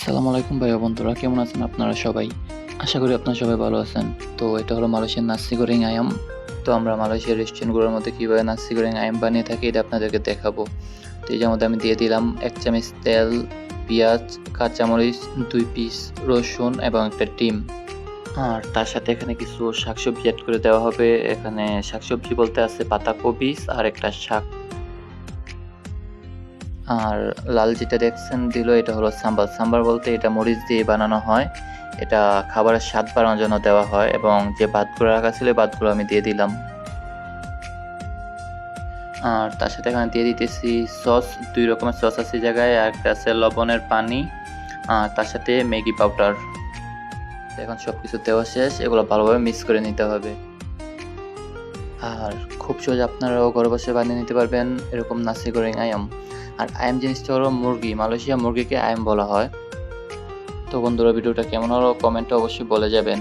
আসসালামু আলাইকুম ভাইয়া বন্ধুরা, কেমন আছেন আপনারা সবাই? আশা করি আপনারা সবাই ভালো আছেন। তো এটা হলো মালয়েশিয়ার নাসি গোরিং আয়াম। তো আমরা মালয়েশিয়ার রেস্টুরেন্টগুলোর মধ্যে কীভাবে নাসি গোরিং আয়াম বানিয়ে থাকি এটা আপনাদেরকে দেখাবো। তো এই মধ্যে আমি দিয়ে দিলাম ১ চামচ তেল, পেঁয়াজ, কাঁচামরিচ, ২ পিস রসুন এবং একটা ডিম। আর তার সাথে এখানে কিছু শাকসবজি এড করে দেওয়া হবে। এখানে শাকসবজি বলতে আছে পাতাকপি আর একটা শাক। আর লাল যেটা দেখছেন দিল এটা হলো সাম্বার। সাম্বার বলতে এটা মরিচ দিয়ে বানানো হয়। এটা খাবারের স্বাদ বাড়ানোর জন্য দেওয়া হয় এবং যে ভাতগুলো রাখা ছিল ভাতগুলো আমি দিয়ে দিলাম। আর তার সাথে এখানে দিয়ে দিতেছি সস, ২ রকমের সস আছে এই জায়গায়, আর একটা আছে লবণের পানি, আর তার সাথে ম্যাগি পাউডার। এখন সবকিছু দেওয়া শেষ, এগুলো ভালোভাবে মিক্স করে নিতে হবে। আর খুব সহজে আপনারাও ঘরে বসে বানিয়ে নিতে পারবেন এরকম নাসি গোরিং আয়াম। আর আয়াম জিনিসটা হলো মুরগি, মালয়েশিয়া মুরগিকে আয়াম বলা হয়। তো বন্ধুরা, ভিডিওটা কেমন হলো কমেন্টে অবশ্যই বলে যাবেন।